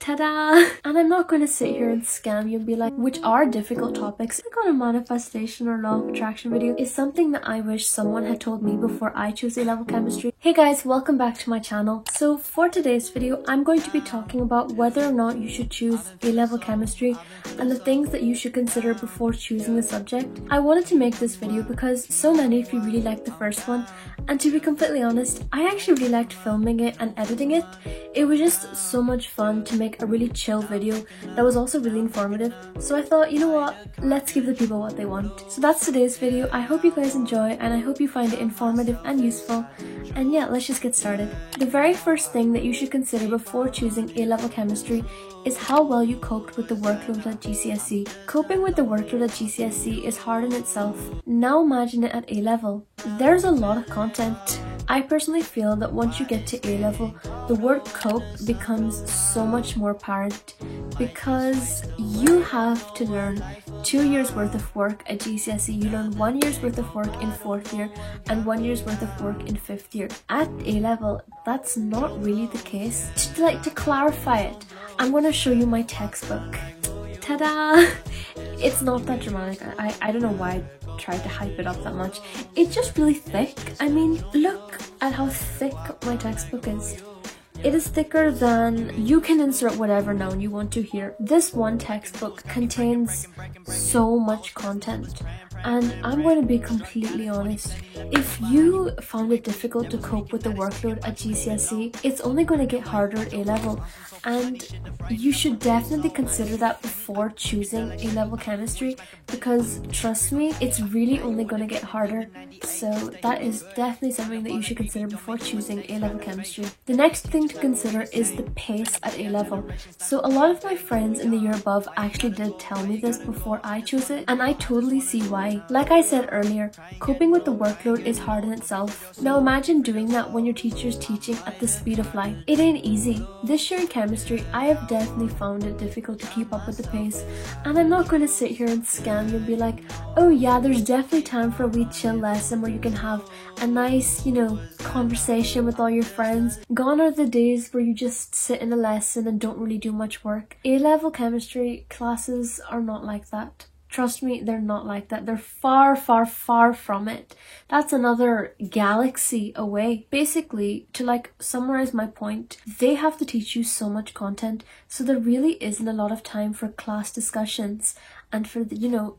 Ta-da! And I'm not going to sit here and scam you and be like, which are difficult topics. I got a manifestation or law of attraction video is something that I wish someone had told me before I chose A-level chemistry. Hey guys, welcome back to my channel. So for today's video, I'm going to be talking about whether or not you should choose A-level chemistry and the things that you should consider before choosing the subject. I wanted to make this video because so many of you really liked the first one, and to be completely honest, I actually really liked filming it and editing it. It was just so much fun to make a really chill video that was also really informative. So I thought, you know what, let's give the people what they want. So that's today's video. I hope you guys enjoy and I hope you find it informative and useful. And yeah, let's just get started. The very first thing that you should consider before choosing A-level chemistry is how well you coped with the workload at GCSE. Coping with the workload at GCSE is hard in itself. Now imagine it at A-level. There's a lot of content. I personally feel that once you get to A-level, the word cope becomes so much more apparent because you have to learn 2 years worth of work at GCSE. You learn 1 year's worth of work in 4th year and 1 year's worth of work in 5th year. At A-level, that's not really the case. To clarify it, I'm going to show you my textbook. Ta-da! It's not that dramatic. I don't know why I tried to hype it up that much. It's just really thick. I mean, look at how thick my textbook is. It is thicker than, you can insert whatever noun you want to here. This one textbook contains so much content. And I'm going to be completely honest, if you found it difficult to cope with the workload at GCSE, it's only going to get harder at A-level. And you should definitely consider that before choosing A-level chemistry, because trust me, it's really only going to get harder. So that is definitely something that you should consider before choosing A-level chemistry. The next thing to consider is the pace at A-level. So a lot of my friends in the year above actually did tell me this before I chose it, and I totally see why. Like I said earlier, coping with the workload is hard in itself. Now imagine doing that when your teacher is teaching at the speed of light. It ain't easy. This year in chemistry, I have definitely found it difficult to keep up with the pace, and I'm not going to sit here and scam you and be like, oh yeah, there's definitely time for a wee chill lesson where you can have a nice, conversation with all your friends. Gone are the days where you just sit in a lesson and don't really do much work. A-level chemistry classes are not like that. Trust me, they're not like that. They're far, far, far from it. That's another galaxy away. Basically, to summarize my point, they have to teach you so much content, so there really isn't a lot of time for class discussions and for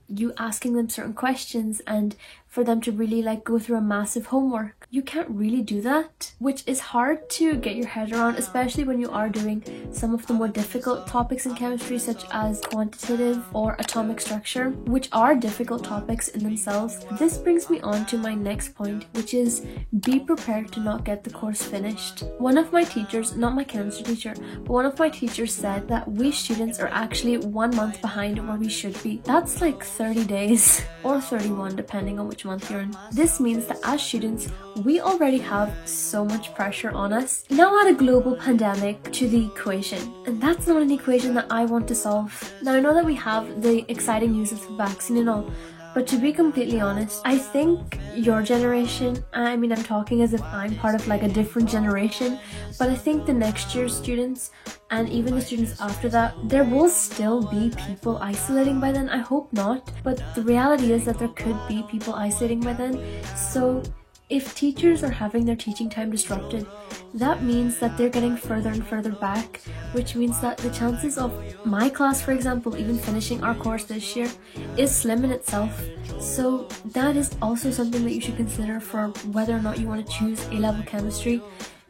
you asking them certain questions and for them to really go through a massive homework. You can't really do that, which is hard to get your head around, especially when you are doing some of the more difficult topics in chemistry, such as quantitative or atomic structure, which are difficult topics in themselves. This brings me on to my next point, which is be prepared to not get the course finished. One of my teachers, not my chemistry teacher, but one of my teachers said that we students are actually 1 month behind where we should be. That's like 30 days or 31 depending on which month you're in. This means that as students, we already have so much pressure on us. Now add a global pandemic to the equation, and that's not an equation that I want to solve. Now I know that we have the exciting news of the vaccine and all, but to be completely honest, I think your generation, I mean I'm talking as if I'm part of a different generation, but I think the next year's students and even the students after that, there will still be people isolating by then. I hope not, but the reality is that there could be people isolating by then. So if teachers are having their teaching time disrupted, that means that they're getting further and further back, which means that the chances of my class, for example, even finishing our course this year is slim in itself. So that is also something that you should consider for whether or not you want to choose A-level chemistry.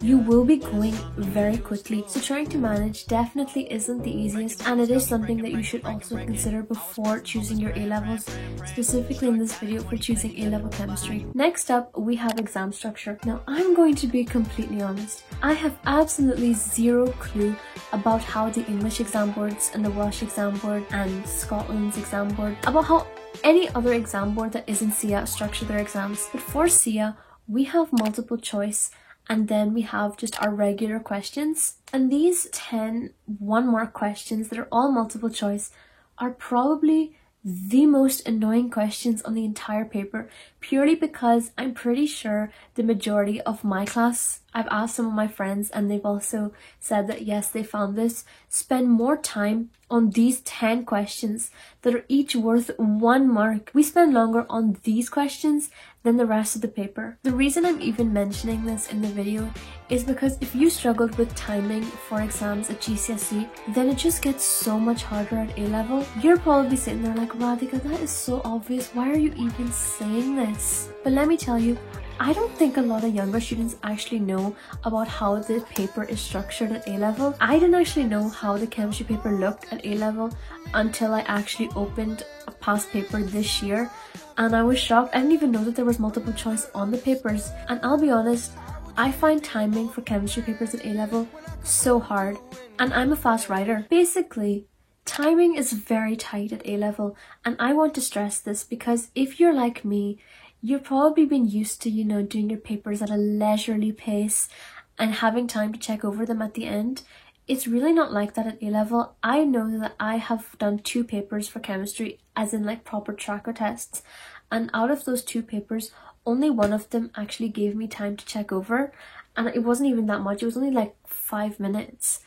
You will be going very quickly, so trying to manage definitely isn't the easiest, and it is something that you should also consider before choosing your A-levels, specifically in this video for choosing A-level chemistry. Next up, we have exam structure. Now, I'm going to be completely honest. I have absolutely zero clue about how the English exam boards and the Welsh exam board and Scotland's exam board, about how any other exam board that isn't SIA structure their exams. But for SIA, we have multiple choice, and then we have just our regular questions. And these 10 one-mark questions that are all multiple choice are probably the most annoying questions on the entire paper, purely because I'm pretty sure the majority of my class, I've asked some of my friends and they've also said that yes, they found this, spend more time on these 10 questions that are each worth 1 mark. We spend longer on these questions than the rest of the paper. The reason I'm even mentioning this in the video is because if you struggled with timing for exams at GCSE, then it just gets so much harder at A-level. You're probably sitting there like, Radhika, that is so obvious, why are you even saying this? But let me tell you, I don't think a lot of younger students actually know about how the paper is structured at A-level. I didn't actually know how the chemistry paper looked at A-level until I actually opened a past paper this year, and I was shocked. I didn't even know that there was multiple choice on the papers, and I'll be honest, I find timing for chemistry papers at A-level so hard, and I'm a fast writer. Basically, timing is very tight at A-level, and I want to stress this because if you're like me, you've probably been used to, doing your papers at a leisurely pace and having time to check over them at the end. It's really not like that at A-level. I know that I have done 2 papers for chemistry, as in like proper tracker tests, and out of those 2 papers, only one of them actually gave me time to check over, and it wasn't even that much. It was only like 5 minutes.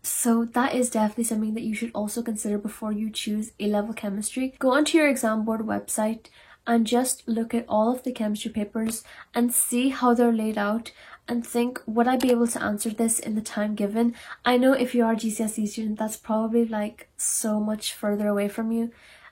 So that is definitely something that you should also consider before you choose A-level chemistry. Go onto your exam board website and just look at all of the chemistry papers and see how they're laid out and think, would I be able to answer this in the time given? I know if you are a GCSE student, that's probably like so much further away from you.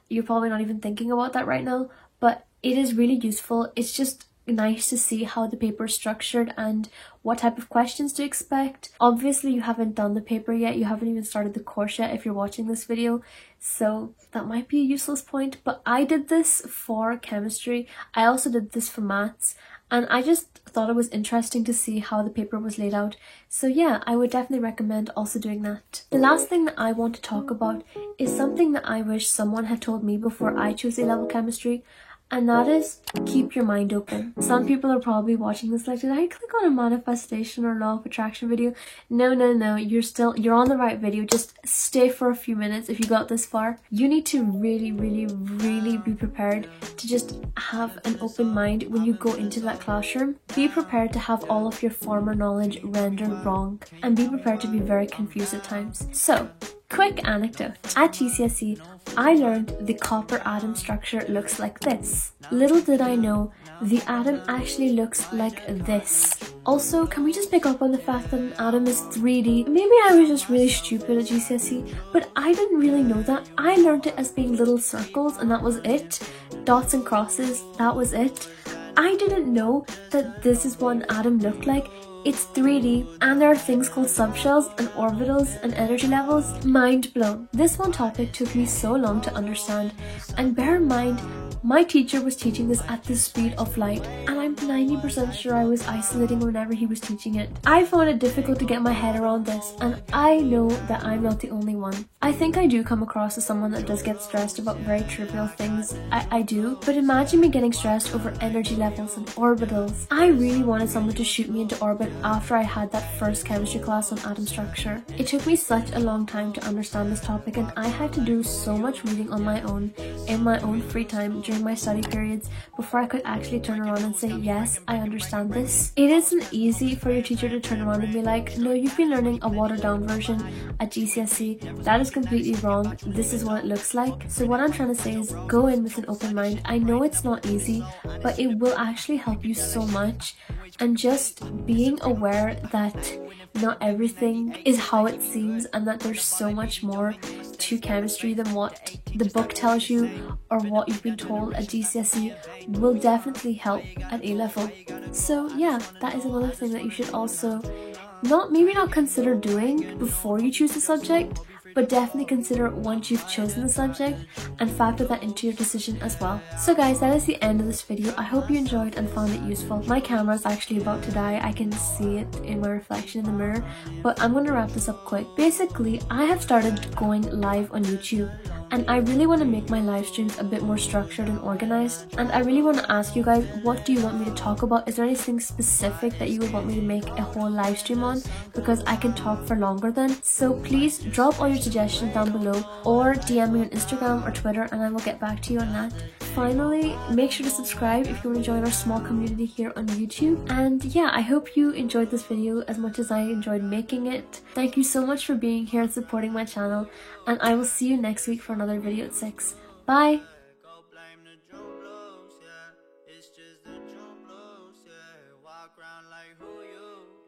You're probably not even thinking about that right now, but it is really useful. It's just nice to see how the paper is structured and what type of questions to expect. Obviously, you haven't done the paper yet. You haven't even started the course yet if you're watching this video. So that might be a useless point, but I did this for chemistry. I also did this for maths, and I just thought it was interesting to see how the paper was laid out. So yeah, I would definitely recommend also doing that. The last thing that I want to talk about is something that I wish someone had told me before I chose A-level chemistry. And that is, keep your mind open. Some people are probably watching this like, did I click on a manifestation or law of attraction video? No, you're on the right video. Just stay for a few minutes if you got this far. You need to really be prepared to just have an open mind when you go into that classroom. Be prepared to have all of your former knowledge rendered wrong, and be prepared to be very confused at times. So, quick anecdote. At GCSE, I learned the copper atom structure looks like this. Little did I know, the atom actually looks like this. Also, can we just pick up on the fact that an atom is 3D? Maybe I was just really stupid at GCSE, but I didn't really know that. I learned it as being little circles and that was it. Dots and crosses, that was it. I didn't know that this is what an atom looked like. It's 3D, and there are things called subshells and orbitals and energy levels. Mind blown. This one topic took me so long to understand, and bear in mind, my teacher was teaching this at the speed of light, and I'm 90% sure I was isolating whenever he was teaching it. I found it difficult to get my head around this, and I know that I'm not the only one. I think I do come across as someone that does get stressed about very trivial things. I do, but imagine me getting stressed over energy levels and orbitals. I really wanted someone to shoot me into orbit after I had that first chemistry class on atom structure. It took me such a long time to understand this topic, and I had to do so much reading on my own, in my own free time during my study periods, before I could actually turn around and say, yes, I understand this. It isn't easy for your teacher to turn around and be like, no, you've been learning a watered down version at GCSE. That is completely wrong. This is what it looks like. So what I'm trying to say is, go in with an open mind. I know it's not easy, but it will actually help you so much. And just being aware that not everything is how it seems, and that there's so much more to chemistry than what the book tells you or what you've been told at GCSE will definitely help at A-level. So yeah, that is another thing that you should also maybe not consider doing before you choose a subject, but definitely consider once you've chosen the subject and factor that into your decision as well. So guys, that is the end of this video. I hope you enjoyed and found it useful. My camera is actually about to die. I can see it in my reflection in the mirror, but I'm going to wrap this up quick. Basically, I have started going live on YouTube. And I really want to make my live streams a bit more structured and organized. And I really want to ask you guys, what do you want me to talk about? Is there anything specific that you would want me to make a whole live stream on? Because I can talk for longer then. So please drop all your suggestions down below or DM me on Instagram or Twitter and I will get back to you on that. Finally, make sure to subscribe if you want to join our small community here on YouTube. And yeah, I hope you enjoyed this video as much as I enjoyed making it. Thank you so much for being here and supporting my channel, and I will see you next week for another video at 6. Bye! It's just the drum blows, yeah. Walk around like who you